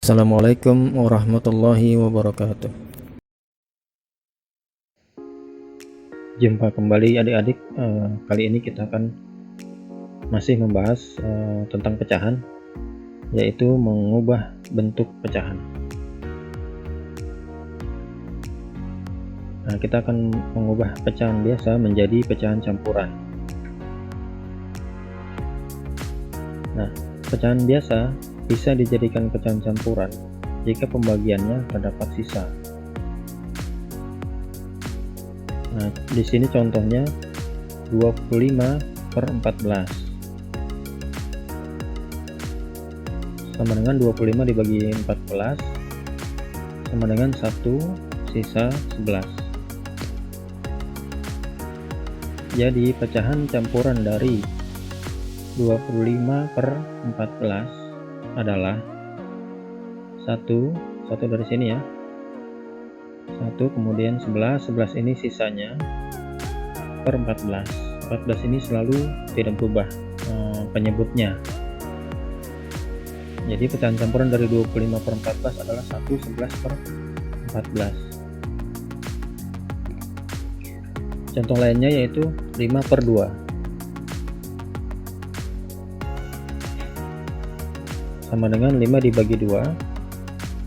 Assalamualaikum warahmatullahi wabarakatuh. Jumpa kembali adik-adik. Kali ini kita akan masih membahas tentang pecahan, yaitu mengubah bentuk pecahan. Nah, kita akan mengubah pecahan biasa menjadi pecahan campuran. Nah, pecahan biasa bisa dijadikan pecahan campuran jika pembagiannya terdapat sisa. Nah, di sini contohnya 25/14 sama dengan 25 dibagi 14 sama dengan 1 sisa 11. Jadi pecahan campuran dari 25/14 adalah 1 dari sini ya, 1, kemudian 11 ini sisanya per 14 ini selalu tidak berubah penyebutnya. Jadi pecahan campuran dari 25/14 adalah 1 11/14. Contoh lainnya yaitu 5/2 sama dengan 5 dibagi 2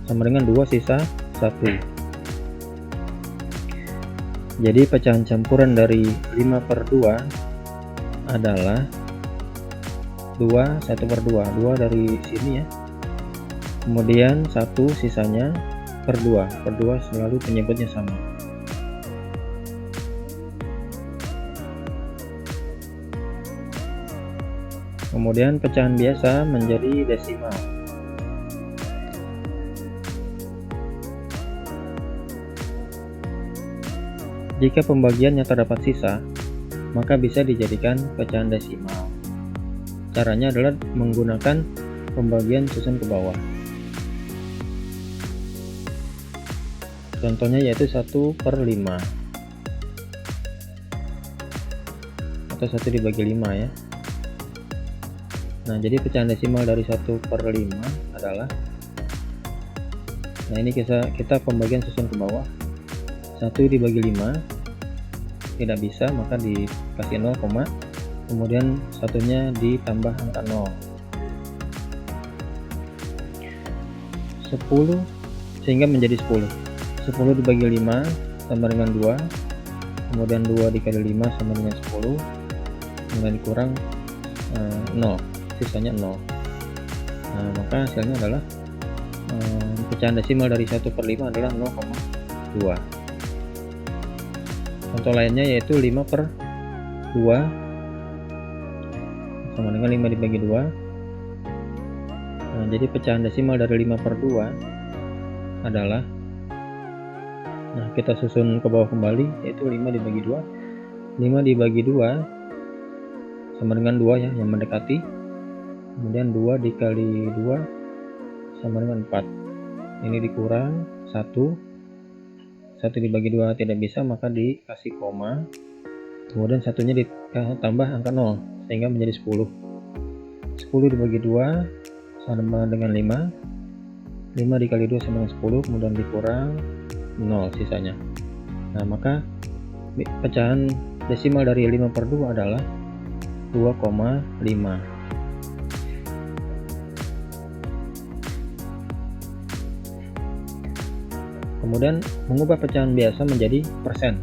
sama dengan 2 sisa 1. Jadi pecahan campuran dari 5/2 adalah 2 1/2, 2 dari sini ya, kemudian 1 sisanya per 2 selalu penyebutnya sama. Kemudian pecahan biasa menjadi desimal. Jika pembagiannya terdapat sisa, maka bisa dijadikan pecahan desimal. Caranya adalah menggunakan pembagian susun ke bawah. Contohnya yaitu 1/5 atau 1 dibagi 5 ya. Nah, jadi pecahan desimal dari 1/5 adalah, nah ini kita pembagian susun ke bawah. 1 dibagi 5 tidak bisa, maka dikasih 0, kemudian satunya ditambah angka 0. 10 sehingga menjadi 10. 10 dibagi 5 sama dengan 2, kemudian 2 dikali 5 sama dengan 10, kemudian dikurang 0, sisanya 0. Nah, maka hasilnya adalah pecahan desimal dari 1/5 adalah 0,2. Contoh lainnya yaitu 5/2 sama dengan 5 dibagi 2. Nah, jadi pecahan desimal dari 5/2 adalah, nah kita susun ke bawah kembali, yaitu 5 dibagi 2. 5 dibagi 2 sama dengan 2 ya, yang mendekati. Kemudian 2 dikali 2 sama dengan 4. Ini dikurang 1 dibagi 2 tidak bisa, maka dikasih koma, kemudian satunya ditambah angka 0 sehingga menjadi 10. 10 dibagi 2 sama dengan 5. 5 dikali 2 sama dengan 10, kemudian dikurang 0 sisanya. Nah, maka pecahan desimal dari 5/2 adalah 2,5. Kemudian mengubah pecahan biasa menjadi persen.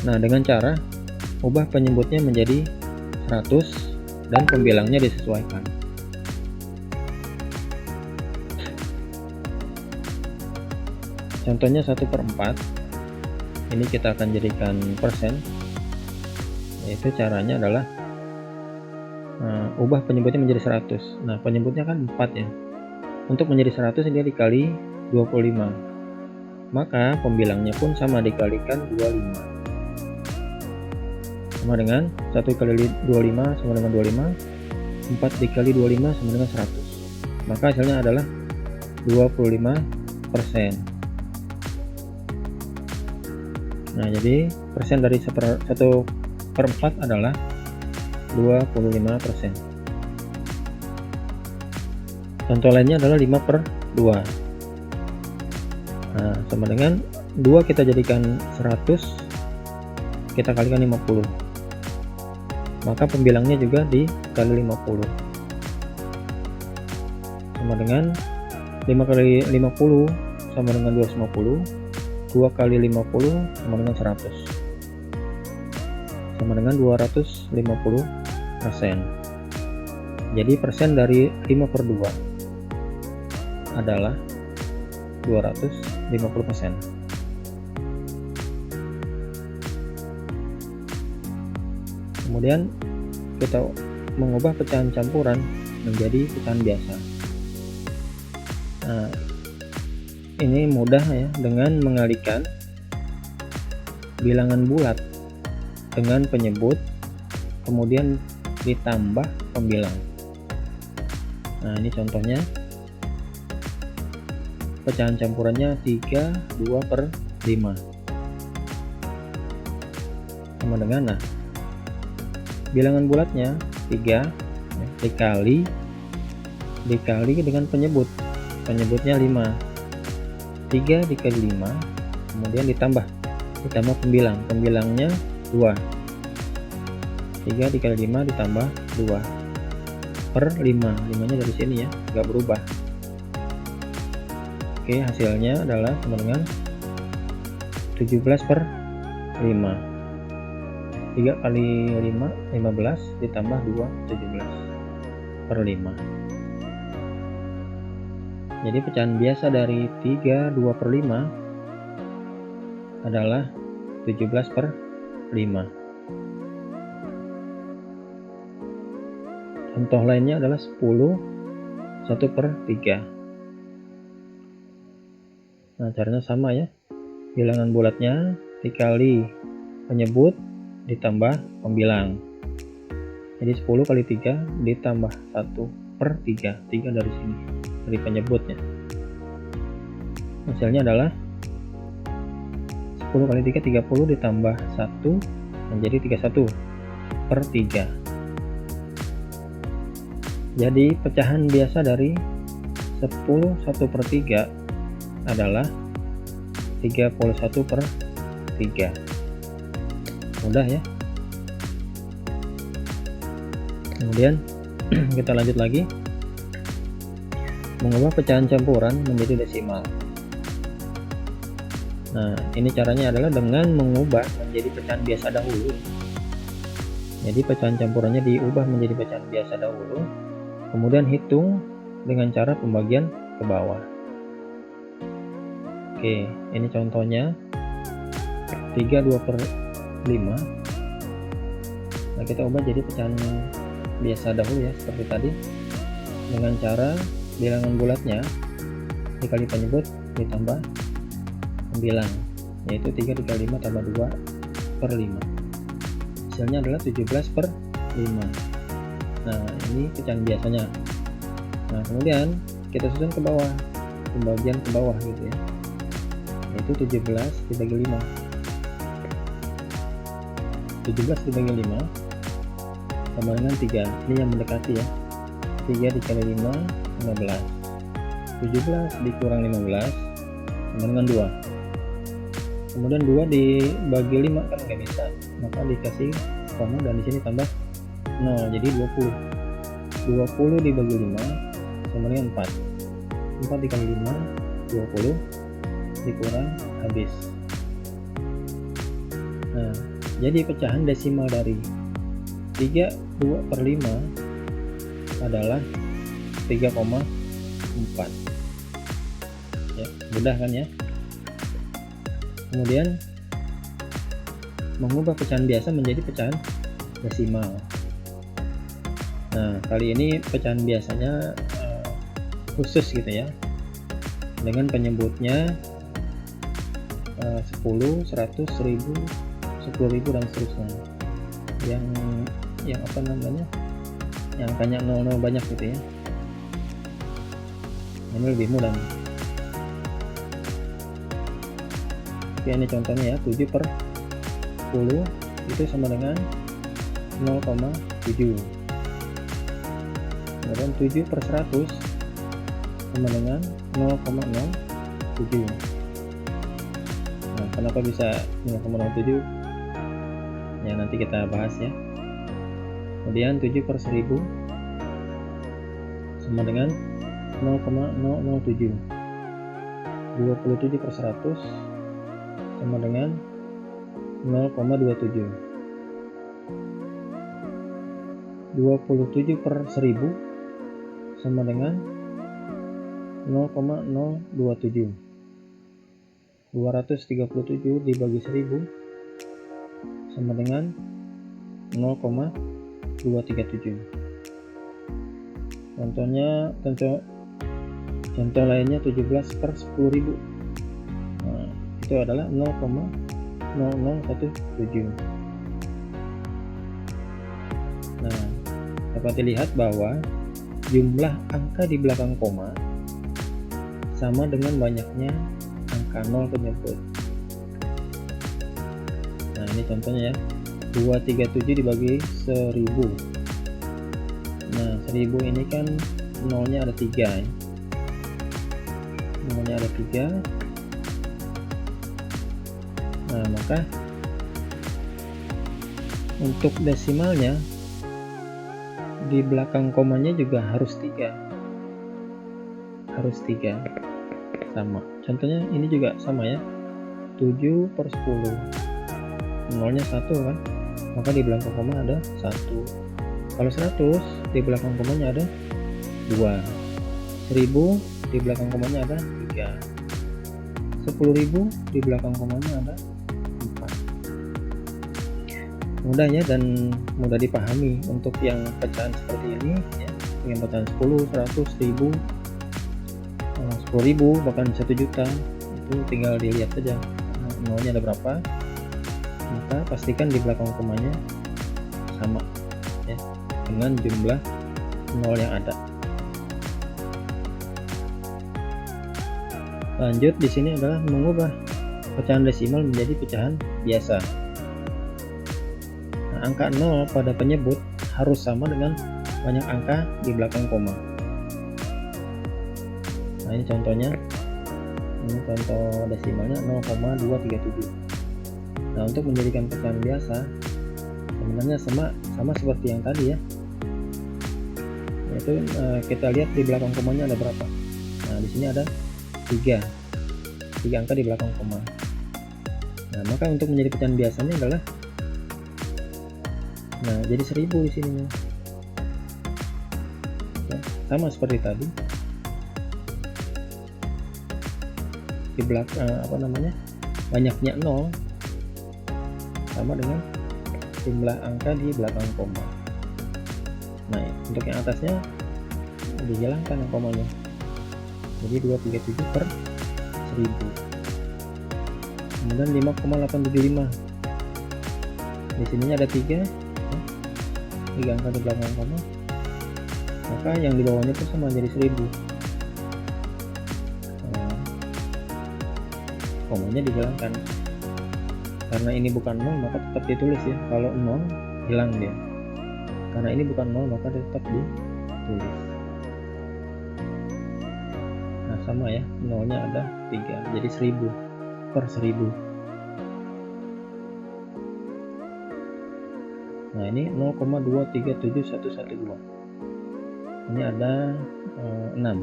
Nah, dengan cara ubah penyebutnya menjadi 100 dan pembilangnya disesuaikan. Contohnya 1/4. Ini kita akan jadikan persen, yaitu caranya adalah ubah penyebutnya menjadi 100. Nah, penyebutnya kan 4 ya. Untuk menjadi 100 dia dikali 25, maka pembilangnya pun sama, dikalikan 25 sama dengan 1 kali 25 sama dengan 25, 4 dikali 25 sama dengan 100, maka hasilnya adalah 25%. Nah, jadi persen dari 1/4 adalah 25%. Contoh lainnya adalah 5 per 2. Nah, sama dengan 2 kita jadikan 100, kita kalikan 50. Maka pembilangnya juga dikali 50. Sama dengan 5 kali 50 sama dengan 250. 2 kali 50 sama dengan 100. Sama dengan 250%. Jadi persen dari 5 per 2 adalah 250%. Kemudian kita mengubah pecahan campuran menjadi pecahan biasa. Nah, ini mudah ya, dengan mengalihkan bilangan bulat dengan penyebut kemudian ditambah pembilang. Nah, ini contohnya. Pecahan campurannya 3, 2 per 5. Sama dengan, nah, bilangan bulatnya 3 dikali dengan penyebut. Penyebutnya 5. 3 dikali 5, kemudian ditambah pembilang. Pembilangnya 2. 3 dikali 5 ditambah 2 per 5. 5-nya dari sini ya, nggak berubah. Oke, hasilnya adalah sama dengan 17 per 5. 3 kali 5, 15 ditambah 2, 17 per 5. Jadi pecahan biasa dari 3, 2 per 5 adalah 17 per 5. Contoh lainnya adalah 10, 1 per 3. Nah, caranya sama ya. Bilangan bulatnya dikali penyebut ditambah pembilang. Jadi 10 kali 3 ditambah 1 per 3. 3 dari sini, dari penyebutnya. Hasilnya adalah 10 kali 3, 30 ditambah 1 menjadi 31 per 3. Jadi pecahan biasa dari 10 1 per 3 adalah 31 per 3. Mudah ya. Kemudian kita lanjut lagi, mengubah pecahan campuran menjadi desimal. Nah, ini caranya adalah dengan mengubah menjadi pecahan biasa dahulu. Jadi pecahan campurannya diubah menjadi pecahan biasa dahulu, kemudian hitung dengan cara pembagian ke bawah. Oke, ini contohnya 3, 2 per 5. Nah, kita ubah jadi pecahan biasa dahulu ya, seperti tadi, dengan cara bilangan bulatnya dikali penyebut ditambah pembilang, yaitu 3 dikali 5 tambah 2 per 5. Hasilnya adalah 17 per 5. Nah, ini pecahan biasanya. Nah, kemudian kita susun ke bawah, pembagian ke bawah gitu ya, yaitu 17 dibagi 5. 17 dibagi 5 sama dengan 3. Ini yang mendekati ya. 3 dikali 5, 15. 17 dikurang 15 sama dengan 2. Kemudian 2 dibagi 5 kan nggak bisa, maka dikasih koma dan di sini tambah 0, jadi 20. 20 dibagi 5 sama dengan 4. 4 dikali 5, 20 dikurang habis. Nah, jadi pecahan desimal dari 3, 2 per 5 adalah 3,4. Ya, mudah kan ya. Kemudian mengubah pecahan biasa menjadi pecahan desimal. Nah, kali ini pecahan biasanya khusus gitu ya, dengan penyebutnya 10, 100, 1000, 10.000 dan seterusnya. Yang apa namanya? Yang angkanya 00 banyak gitu ya. Ini lebih mudah nih. Oke, ini contohnya ya, 7 per 10 itu sama dengan 0,7. Kemudian 7 per 100 sama dengan 0,07. Nah, kenapa bisa 0,07? Ya, nanti kita bahas ya. Kemudian 7 per 1000 sama dengan 0,007. 27 per 100 sama dengan 0,27. 27 per 1000 sama dengan 0,027. 237 dibagi 1000 sama dengan 0,237. Contoh lainnya 17 per 10.000. Nah, itu adalah 0,0017. Nah, dapat dilihat bahwa jumlah angka di belakang koma sama dengan banyaknya angka 0 penyebut. Nah, ini contohnya ya. 237 dibagi 1000. Nah, 1000 ini kan nolnya ada 3 ya. Nolnya ada 3. Nah, maka untuk desimalnya di belakang komanya juga harus 3. Harus 3. Sama. Contohnya ini juga sama ya. 7 per 10. Nolnya 1 kan. Maka di belakang koma ada 1. Kalau 100 di belakang komanya ada 2. 1000 di belakang komanya ada 3. 10.000 di belakang komanya ada 4. Mudah ya dan mudah dipahami untuk yang pecahan seperti ini ya. Yang pecahan 10, 100, 1000, 10.000 bahkan 1 juta, itu tinggal dilihat saja nolnya ada berapa, maka pastikan di belakang komanya sama ya dengan jumlah nol yang ada. Lanjut, di sini adalah mengubah pecahan desimal menjadi pecahan biasa. Nah, angka 0 pada penyebut harus sama dengan banyak angka di belakang koma. Nah, ini contohnya. Ini contoh desimalnya 0,237. Nah, untuk menjadikan pecahan biasa sebenarnya sama seperti yang tadi ya. Yaitu kita lihat di belakang komanya ada berapa. Nah, di sini ada 3 angka di belakang koma. Nah, maka untuk menjadi pecahan biasanya adalah jadi 1000 di sini. Ya, sama seperti tadi. Di belakang banyaknya 0 sama dengan jumlah angka di belakang koma. Nah, untuk yang atasnya dihilangkan yang komanya. Jadi 237 per 1000. Kemudian 5,875. Di sininya ada 3 angka di belakang koma. Maka yang di bawahnya itu sama jadi 1000. Komanya dihilangkan. Karena ini bukan 0 maka tetap ditulis ya. Kalau 0 hilang dia. Karena ini bukan 0 maka tetap ditulis. Nah, sama ya, nolnya ada 3, jadi 1000 per 1000. Nah, ini 0,237112. Ini ada 6.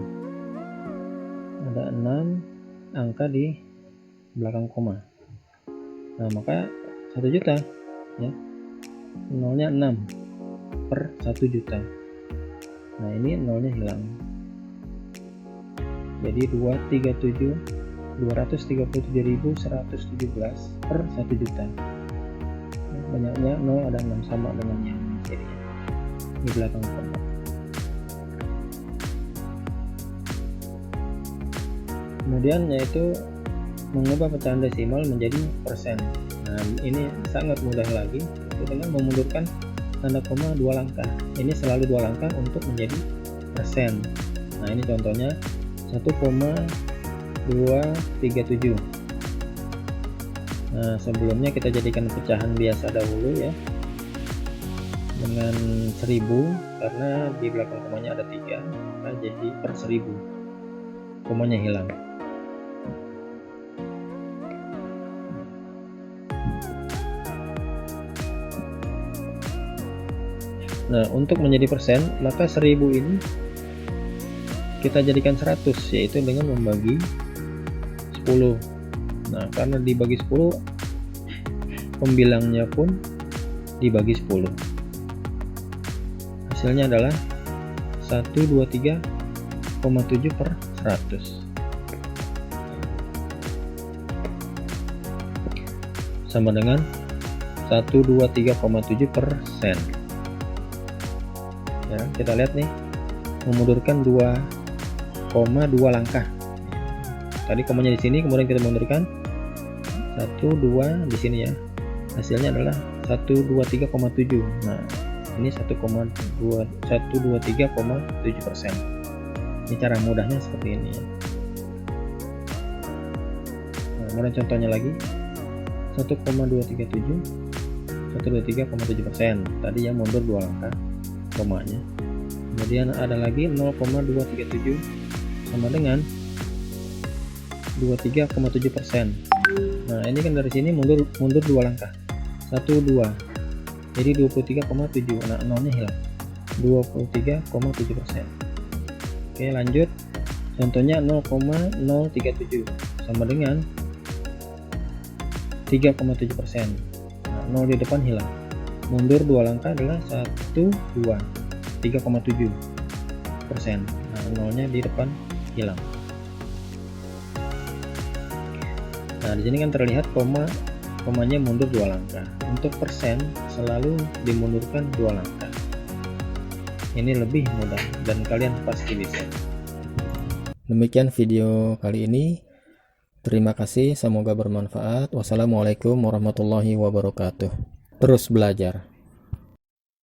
Ada 6 angka di belakang koma. Nah, maka 1 juta ya. Nolnya 6 per 1 juta. Nah, ini nolnya hilang. Jadi 237.117 per 1 juta. Banyaknya 0 ada 6 sama dengan yang kiri di belakang koma. Kemudian yaitu mengubah pecahan desimal menjadi persen. Nah, ini sangat mudah lagi dengan memundurkan tanda koma 2 langkah. Ini selalu 2 langkah untuk menjadi persen. Nah, ini contohnya 1,237. Nah, sebelumnya kita jadikan pecahan biasa dahulu ya dengan 1000 karena di belakang komanya ada 3 maka jadi per 1000. komanya hilang. Nah, untuk menjadi persen, maka 1000 ini kita jadikan 100, yaitu dengan membagi 10. Nah, karena dibagi 10, pembilangnya pun dibagi 10. Hasilnya adalah 123,7 per 100. Sama dengan 123,7%. Ya, kita lihat nih, memundurkan 2,2 langkah. Tadi komanya di sini, kemudian kita mundurkan 1, 2 di sini ya. Hasilnya adalah 123,7. Nah, ini 123,7%. Ini cara mudahnya seperti ini ya. Nah, kemudian contohnya lagi 1,237, 123,7%. Tadi yang mundur 2 langkah komanya. Kemudian ada lagi 0,237 sama dengan 23,7%. Nah, ini kan dari sini mundur 2 langkah. 1, 2. Jadi 23,7. Nah, nolnya hilang. 23,7%. Oke, lanjut. Contohnya 0,037 sama dengan 3,7%. Nah, 0 di depan hilang. Mundur 2 langkah adalah 1, 2. 3,7%. Nah, nolnya di depan hilang. Nah, di sini kan terlihat komanya mundur 2 langkah. Untuk persen selalu dimundurkan 2 langkah. Ini lebih mudah dan kalian pasti bisa. Demikian video kali ini. Terima kasih, semoga bermanfaat. Wassalamualaikum warahmatullahi wabarakatuh. Terus belajar.